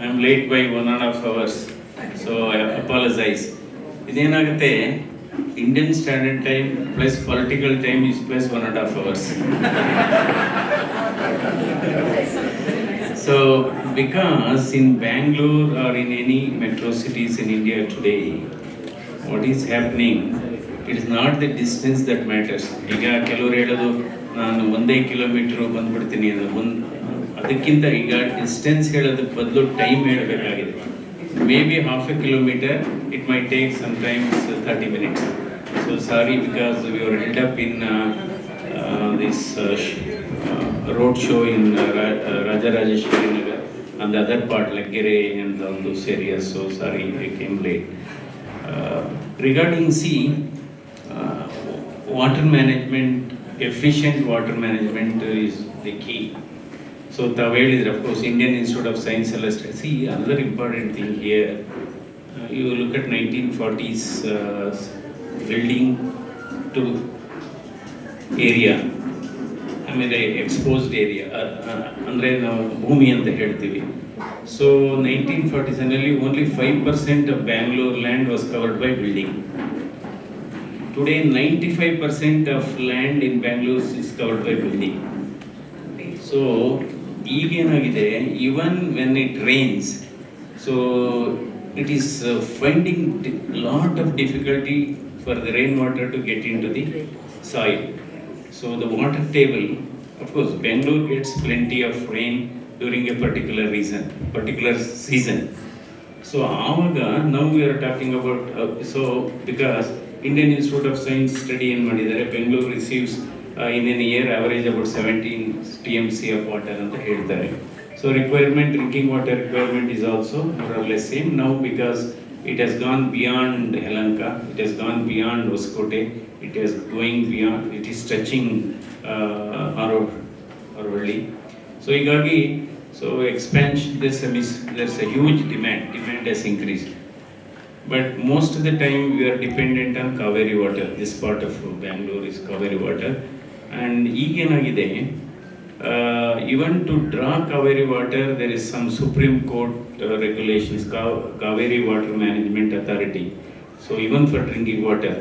I am late by 1.5 hours, so I apologise. ಇದೇನಾಗುತ್ತೆ, Indian standard time plus political time is plus 1.5 hours. So because in Bangalore or in any metro cities in India today, what is happening, it is not the distance that matters. ಈಗ ಕೆಲವರು ಹೇಳೋದು ನಾನು 1 kilometre ಬಂದ್ಬಿಡ್ತೀನಿ ಅನ್ನೋದು, ಅದಕ್ಕಿಂತ ಈಗ distance ಹೇಳೋದಕ್ಕೆ ಬದಲು ಟೈಮ್ ಹೇಳಬೇಕಾಗಿದೆ. May be half a kilometer, it might take sometimes 30 minutes. So sorry, because we were held up in this road show in Rajarajeshwari Nagar and the other part like Gere and all those areas, so sorry I came late. Regarding water management, efficient water management is the key. So Tawel is of course Indian Institute of Science Celeste. See, another important thing here, you look at 1940s building to area, ಆಮೇಲೆ exposed area ಅಂದರೆ ನಾವು ಭೂಮಿ ಅಂತ ಹೇಳ್ತೀವಿ. So 1940s only 5% of Bangalore land was covered by building. Today 95% of land in Bangalore is covered by building. So ಈಗೇನಾಗಿದೆ, even when it rains, so it is finding lot of difficulty for the rain water to get into the soil. So the water table, of course, Bangalore gets plenty of rain during a particular season. So now we are talking about, because Indian Institute of Science study in Madidare, Bangalore receives in a year average about 17 TMC of water anta heltare. So drinking water requirement is also more or less same now, because it has gone beyond Helanka, it has gone beyond Hoskote, it is going beyond, it is touching Arovali. So higagi, so expansion, there's a huge demand has increased. But most of the time we are dependent on Kaveri water. This part of Bangalore is Kaveri water. And ಈಗೇನಾಗಿದೆ, even to draw Kaveri water, there is some Supreme Court regulations, Kaveri Water Management Authority. So even for drinking water,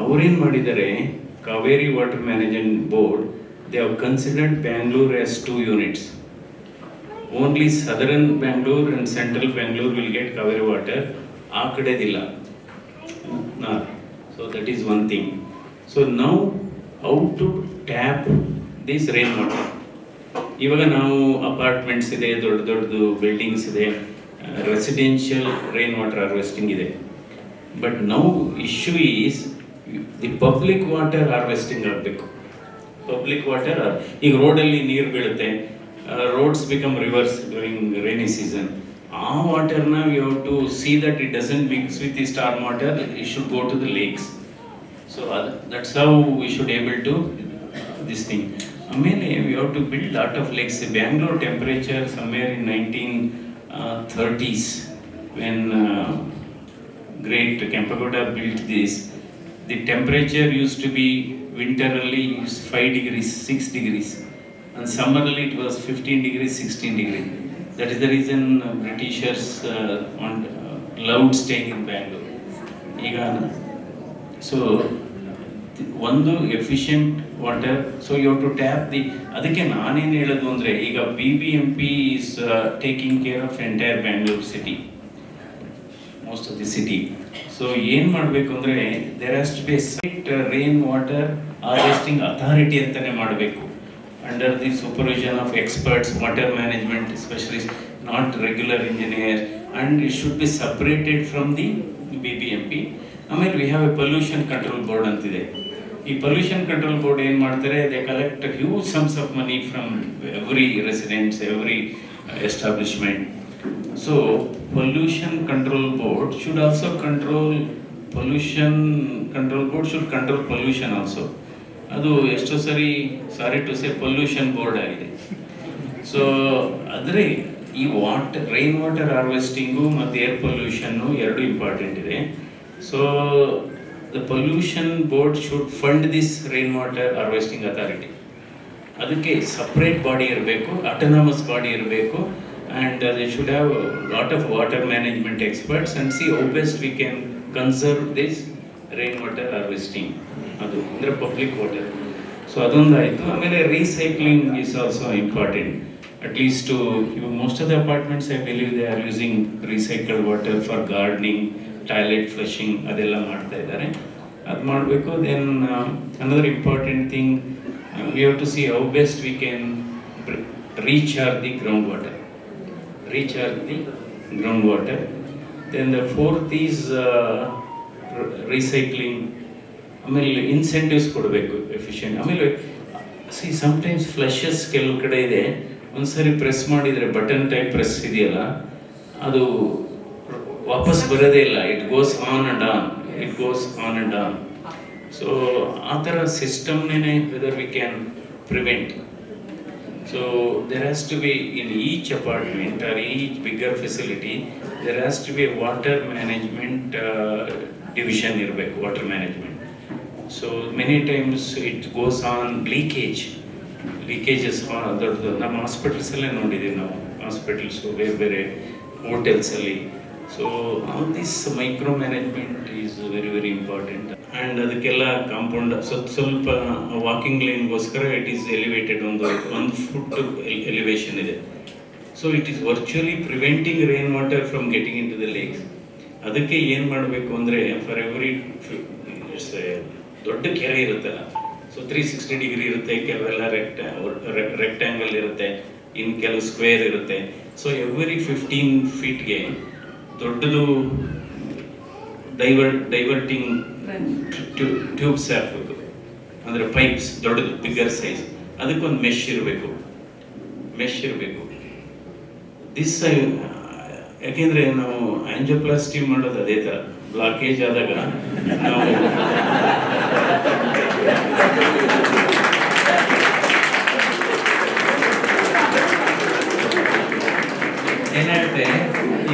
ಅವರೇನು ಮಾಡಿದ್ದಾರೆ, Kaveri Water Management Board, they have considered Bangalore as 2 units. Only southern Bangalore and central Bangalore will get Kaveri water, ಆ ಕಡೆದಿಲ್ಲ. So that is one thing. So now how to tap this rain water? ಇವಾಗ ನಾವು apartments ಇದೆ, ದೊಡ್ಡದು buildings ಇದೆ, residential rain water harvesting ಇದೆ. But now issue is the public water harvesting ಆಗಬೇಕು. Public water, ಈಗ ರೋಡಲ್ಲಿ ನೀರು ಬೀಳುತ್ತೆ, roads become rivers during rainy season. ಆ ವಾಟರ್ನ we have to see that it doesn't mix with the storm water, it should go to the lakes. So that's how we should able to this thing. ಆಮೇಲೆ we have to build lot of lakes. Bangalore temperature somewhere in 1930s when great Kempegowda built this, the temperature used to be winterly 5 degrees, 6 degrees, and summerly it was 15 degrees, 16 degrees. That is the reason Britishers loved staying in Bangalore. So ಒಂದು efficient water, so you have to tap the. ಅದಕ್ಕೆ ನಾನೇನು ಹೇಳೋದು ಅಂದರೆ, ಈಗ BBMP is taking care of entire Bangalore city, most of the city. So ಏನು ಮಾಡಬೇಕು ಅಂದರೆ, there has to be strict rain water harvesting authority ಅಂತಲೇ ಮಾಡಬೇಕು, under the supervision of experts, water management specialist, not regular engineer, and it should be separated from the BBMP. ಆಮೇಲೆ we have a pollution control board ಅಂತಿದೆ. ಈ pollution control board ಏನು ಮಾಡ್ತಾರೆ, they collect huge sums of money from every residents, every establishment. So pollution control board should also control pollution also. ಅದು ಎಷ್ಟೋ ಸರಿ, sorry to say, pollution board ಆಗಿದೆ. So ಆದರೆ ಈ ರೈನ್ ವಾಟರ್ ಹಾರ್ವೆಸ್ಟಿಂಗು ಮತ್ತು air pollution ಎರಡು important ಇದೆ. So the pollution board should fund this rainwater harvesting authority. ಅದಕ್ಕೆ ಸಪ್ರೇಟ್ ಬಾಡಿ ಇರಬೇಕು, ಅಟೋನಮಸ್ ಬಾಡಿ ಇರಬೇಕು. and they should have a lot of water management experts and see how best we can conserve this rainwater harvesting. ಅದು ಅಂದರೆ public water. So ಅದೊಂದಾಯಿತು. ಆಮೇಲೆ recycling is also important. At least most of the apartments, I believe they are using recycled water for gardening, toilet flushing, ಅದೆಲ್ಲ ಮಾಡ್ತಾ ಇದ್ದಾರೆ. ಅದು ಮಾಡಬೇಕು. Then another important thing, we have to see how best we can recharge the groundwater. Then the fourth is recycling. ಆಮೇಲೆ incentives ಕೊಡಬೇಕು, efficient. ಆಮೇಲೆ sometimes flushes ಕೆಲವು ಕಡೆ ಇದೆ, ಒಂದ್ಸರಿ ಪ್ರೆಸ್ ಮಾಡಿದರೆ ಬಟನ್ ಟೈಪ್ ಪ್ರೆಸ್ ಇದೆಯಲ್ಲ, ಅದು ವಾಪಸ್ ಬರೋದೇ ಇಲ್ಲ. It goes on and on. So ಆ ಥರ ಸಿಸ್ಟಮ್ನೇ whether we can prevent. So there has to be, in each apartment or each bigger facility, there has to be a water management division irbeku, water management. So many times it goes on leakages. ನಮ್ಮ ಹಾಸ್ಪಿಟಲ್ಸಲ್ಲೇ ನೋಡಿದ್ದೀವಿ ನಾವು, hospitals ಬೇರೆ ಹೋಟೆಲ್ಸಲ್ಲಿ. So all this micro management is very very important. And ಅದಕ್ಕೆಲ್ಲ compound ಸ್ವಲ್ಪ walking ಲೈನ್ಗೋಸ್ಕರ it is elevated, ಒಂದು foot elevation ಇದೆ. So it is virtually preventing rain water from getting into the lakes. ಅದಕ್ಕೆ ಏನು ಮಾಡಬೇಕು ಅಂದರೆ, ಫಾರ್ ಎವ್ರಿ ದೊಡ್ಡ ಕೆರೆ ಇರುತ್ತಲ್ಲ, ಸೊ 360 ಡಿಗ್ರಿ ಇರುತ್ತೆ, ಕೆಲವೆಲ್ಲ ರೆಕ್ಟ್ಯಾಂಗಲ್ ಇರುತ್ತೆ, ಇನ್ನು ಕೆಲವು ಸ್ಕ್ವೇರ್ ಇರುತ್ತೆ. ಸೊ ಎವ್ರಿ 15 ಫೀಟ್ಗೆ ದೊಡ್ಡದು ಡೈವರ್ಟಿಂಗ್ ಟ್ಯೂಬ್ಸ್ ಹಾಕಬೇಕು, ಅಂದರೆ ಪೈಪ್ಸ್ ದೊಡ್ಡದು, ಬಿಗ್ಗರ್ ಸೈಜ್. ಅದಕ್ಕೊಂದು ಮೆಶ್ ಇರಬೇಕು. ದಿಸ್ ಯಾಕೆಂದರೆ ನಾವು ಆಂಜಿಯೋಪ್ಲಾಸ್ಟಿ ಮಾಡೋದು ಅದೇ ಥರ. ಬ್ಲಾಕೇಜ್ ಆದಾಗ ನಾವು ಏನಾಗುತ್ತೆ,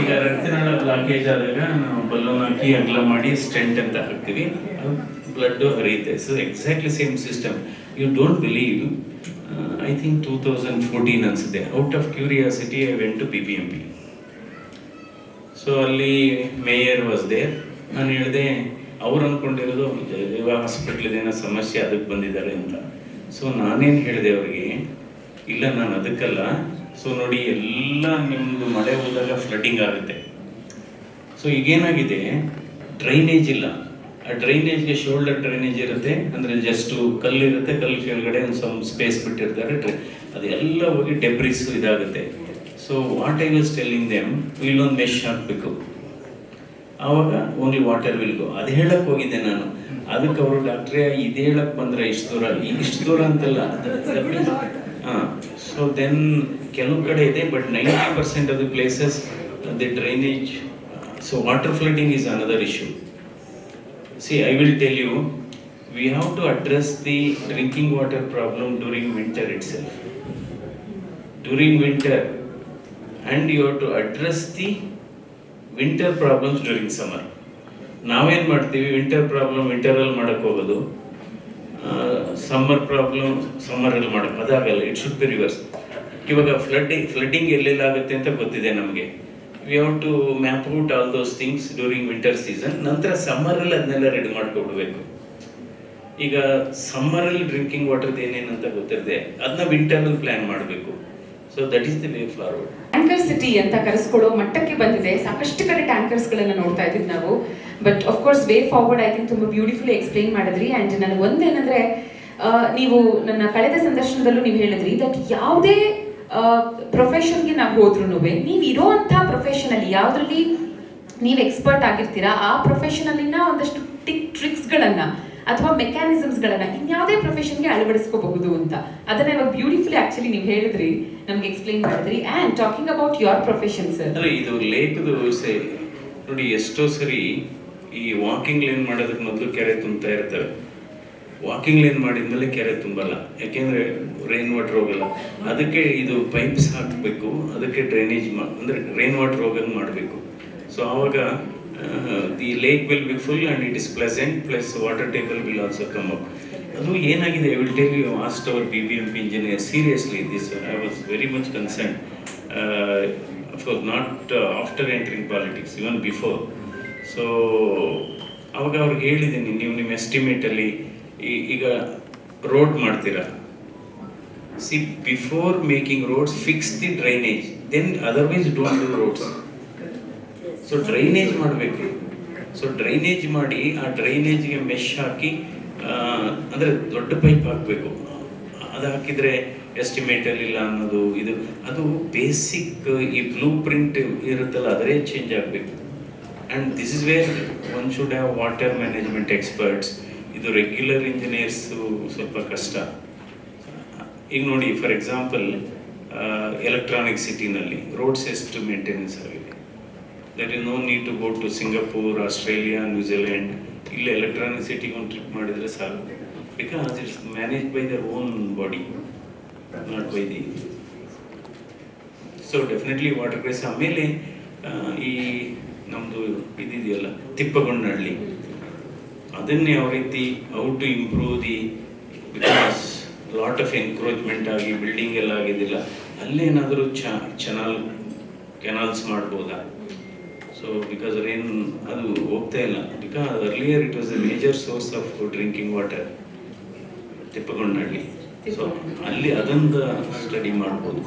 ಈಗ ರಕ್ತನಾಳ ಬ್ಲಾಕೇಜ್ ಆದಾಗ ನಾವು ಬಲೂನ್ ಹಾಕಿ ಅಗಲ ಮಾಡಿ ಸ್ಟೆಂಟ್ ಅಂತ ಹಾಕ್ತೀವಿ, ಬ್ಲಡ್ ಹರಿಯುತ್ತೆ. So exactly same system. You don't believe, I think 2014 ಅನಿಸುತ್ತೆ, out of curiosity I went to BBMP. So ಅಲ್ಲಿ ಮೇಯರ್ ವಾಸ್ ದೇರ್. ನಾನು ಹೇಳಿದೆ, ಅವ್ರು ಅಂದ್ಕೊಂಡಿರೋದು ಜಯದೇವ ಹಾಸ್ಪಿಟ್ಲಿದೇನೋ ಸಮಸ್ಯೆ, ಅದಕ್ಕೆ ಬಂದಿದ್ದಾರೆ ಅಂತ. ಸೊ ನಾನೇನು ಹೇಳಿದೆ ಅವರಿಗೆ, ಇಲ್ಲ ನಾನು ಅದಕ್ಕಲ್ಲ. ಸೊ ನೋಡಿ, ಎಲ್ಲ ನಿಮ್ಮದು ಮಳೆ ಹೋದಾಗ ಫ್ಲಡ್ಡಿಂಗ್ ಆಗುತ್ತೆ. ಸೊ ಈಗೇನಾಗಿದೆ, ಡ್ರೈನೇಜ್ ಇಲ್ಲ. ಆ ಡ್ರೈನೇಜ್ಗೆ ಶೋಲ್ಡರ್ ಡ್ರೈನೇಜ್ ಇರುತ್ತೆ, ಅಂದರೆ ಜಸ್ಟು ಕಲ್ಲಿರುತ್ತೆ, ಕಲ್ಲು ಕೆಳಗಡೆ ಒಂದು ಸ್ವಲ್ಪ ಸ್ಪೇಸ್ ಬಿಟ್ಟಿರ್ತಾರೆ, ಅದೆಲ್ಲ ಹೋಗಿ ಡೆಬ್ರಿಸ್ ಇದಾಗುತ್ತೆ. So what I was telling them, ಇಲ್ಲೊಂದು ಮೆಶ್ ಹಾಕಬೇಕು, ಆವಾಗ ಓನ್ಲಿ ವಾಟರ್ ವಿಲ್ ಗೋ. ಅದು ಹೇಳಕ್ಕೆ ಹೋಗಿದ್ದೆ ನಾನು. ಅದಕ್ಕೆ ಅವರು, ಡಾಕ್ಟ್ರೇ ಇದು ಹೇಳಕ್ಕೆ ಬಂದರೆ ಇಷ್ಟು ದೂರ ಅಂತಲ್ಲ. ಸೊ ದೆನ್ ಕೆಲವು ಕಡೆ ಇದೆ, but 90% of the places the drainage. So water flooding is another issue. See, I will tell you, we have to address the drinking water problem during winter itself. During winter, and you have to address the winter problems during summer. ನಾವೇನು ಮಾಡ್ತೀವಿ, winter problem ವಿಂಟರಲ್ಲಿ ಮಾಡೋಕ್ಕೆ ಹೋಗೋದು, summer problem ಸಮ್ಮರಲ್ಲಿ ಮಾಡೋದು. ಅದಾಗಲ್ಲ, it should B reverse. ಇವಾಗ flooding ಎಲ್ಲೆಲ್ಲಾಗುತ್ತೆ ಅಂತ ಗೊತ್ತಿದೆ ನಮಗೆ. We have to map out all those things during winter season. ನಂತರ ಸಮ್ಮರಲ್ಲಿ ಅದನ್ನೆಲ್ಲ ರೆಡಿ ಮಾಡ್ಕೊಬಿಡ್ಬೇಕು. ಈಗ ಸಮ್ಮರಲ್ಲಿ ಡ್ರಿಂಕಿಂಗ್ ವಾಟರ್ದು ಏನೇನಂತ ಗೊತ್ತಿರದೆ ಅದನ್ನ ವಿಂಟರಲ್ಲಿ ಪ್ಲ್ಯಾನ್ ಮಾಡಬೇಕು. So that is the way forward. Tanker city ಅಂತ ಕರೆಸ್ಕೊಳ್ಳೋ ಮಟ್ಟಕ್ಕೆ ಬಂದಿದೆ. ಸಾಕಷ್ಟು ಕಡೆ ಟ್ಯಾಂಕರ್ಸ್ಗಳನ್ನು ನೋಡ್ತಾ ಇದ್ದೀವಿ ನಾವು. But of course way forward I think ತುಂಬ ಬ್ಯೂಟಿಫುಲಿ ಎಕ್ಸ್ಪ್ಲೈನ್ ಮಾಡಿದ್ರಿ. ಆ್ಯಂಡ್ ನನಗೆ ಒಂದೇನಂದರೆ, ನೀವು ನನ್ನ ಕಳೆದ ಸಂದರ್ಶನದಲ್ಲೂ ನೀವು ಹೇಳಿದ್ರಿ ದಟ್ ಯಾವುದೇ ಪ್ರೊಫೆಷನ್ಗೆ ನಾವು ಹೋದ್ರೂ ನೀವು ಇರೋವಂಥ ಪ್ರೊಫೆಷನಲ್ಲಿ ಯಾವುದ್ರಲ್ಲಿ ನೀವು ಎಕ್ಸ್ಪರ್ಟ್ ಆಗಿರ್ತೀರಾ, ಆ ಪ್ರೊಫೆಷನಲ್ಲಿನ ಒಂದಷ್ಟು ಟ್ರಿಕ್ಸ್ಗಳನ್ನು ಅಥವಾ ಮೆಕ್ಯಾನಿಸಮ್ಸ್ಗಳನ್ನು ಇನ್ಯಾವುದೇ ಪ್ರೊಫೆಷನ್ಗೆ ಅಳವಡಿಸ್ಕೋಬಹುದು ಅಂತ. ಅದನ್ನ ಇವಾಗ ಬ್ಯೂಟಿಫುಲಿ ಆಕ್ಚುಲಿ ನೀವು ಹೇಳಿದ್ರಿ, ನಮ್ಗೆ ಎಕ್ಸ್ಪ್ಲೈನ್ ಮಾಡಿದ್ರಿ. And talking about your profession sir, ಇದು ಲೇಖದ ವ್ಯವಸ್ಥೆ ನೋಡಿ. ಎಷ್ಟೋ ಸರಿ ಈ ವಾಕಿಂಗ್ ಲೈನ್ ಮಾಡೋದಕ್ಕೆ ಮೊದಲು ಕೆರೆ ತುಂಬ್ತಾ ಇರ್ತಾರೆ. ವಾಕಿಂಗ್ ಲೈನ್ ಮಾಡಿದ್ಮೇಲೆ ಕೆರೆ ತುಂಬಲ್ಲ, ಯಾಕೆಂದರೆ ರೈನ್ ವಾಟರ್ ಹೋಗಲ್ಲ. ಅದಕ್ಕೆ ಇದು ಪೈಪ್ಸ್ ಹಾಕಬೇಕು, ಅದಕ್ಕೆ ಡ್ರೈನೇಜ್ ಅಂದರೆ ರೈನ್ ವಾಟರ್ ಹೋಗಂಗೆ ಮಾಡಬೇಕು. ಸೊ ಆವಾಗ the lake will be full and it is pleasant, plus water table will also come up. ಅದು ಏನಾಗಿದೆ, I will tell you, asked our BBMP engineer, seriously this I was very much concern. of course not after entering politics, even before. So ಅವಾಗ ಅವ್ರಿಗೆ ಹೇಳಿದ್ದೀನಿ, ನೀವು ನಿಮ್ಮ ಎಸ್ಟಿಮೇಟಲ್ಲಿ ಈಗ road ಮಾಡ್ತೀರಾ, see before making roads fix the drainage, then otherwise don't do roads. So drainage ಮಾಡಬೇಕು. So drainage ಮಾಡಿ ಆ ಡ್ರೈನೇಜ್ಗೆ ಮೆಶ್ ಹಾಕಿ, ಅಂದರೆ ದೊಡ್ಡ ಪೈಪ್ ಹಾಕಬೇಕು. ಅದು ಹಾಕಿದರೆ ಎಸ್ಟಿಮೇಟಲ್ಲಿ ಇಲ್ಲ ಅನ್ನೋದು ಇದು, ಅದು ಬೇಸಿಕ್ ಈ ಬ್ಲೂ ಪ್ರಿಂಟ್ ಇರುತ್ತಲ್ಲ ಅದರೇ ಚೇಂಜ್ ಆಗಬೇಕು. And this is where one should have water management experts. ಇದು ರೆಗ್ಯುಲರ್ ಇಂಜಿನಿಯರ್ಸು ಸ್ವಲ್ಪ ಕಷ್ಟ. ಈಗ ನೋಡಿ, ಫಾರ್ ಎಕ್ಸಾಂಪಲ್ ಎಲೆಕ್ಟ್ರಾನಿಕ್ ಸಿಟಿನಲ್ಲಿ ರೋಡ್ಸ್ ಎಷ್ಟು ಮೇಂಟೆನೆನ್ಸ್ ಆಗಿದೆ. There is no need to go to Singapore, Australia, New Zealand. ಇಲ್ಲಿ ಎಲೆಕ್ಟ್ರಾನಿಕ್ ಸಿಟಿಗೆ ಒಂದು ಟ್ರಿಪ್ ಮಾಡಿದರೆ ಸಾಕು, because it's manage by their own body, not by the. So definitely water crisis. ಆಮೇಲೆ ಈ ನಮ್ಮದು ಇದಿದೆಯಲ್ಲ ತಿಪ್ಪಗೊಂಡಹಳ್ಳಿ, ಅದನ್ನೇ ಯಾವ ರೀತಿ how to improve the, because lot of encroachment ಆಗಿ ಬಿಲ್ಡಿಂಗ್ ಎಲ್ಲ ಆಗಿದ್ದಿಲ್ಲ, ಅಲ್ಲೇನಾದರೂ ಕೆನಾಲ್ಸ್ ಮಾಡ್ಬೋದಾ? ಸೊ ಬಿಕಾಸ್ ರೇನ್ ಅದು ಹೋಗ್ತಾ ಇಲ್ಲ, because earlier it was a major source of drinking water Tippagondahalli. So ಅಲ್ಲಿ ಅದೊಂದು ಸ್ಟಡಿ ಮಾಡ್ಬೋದು.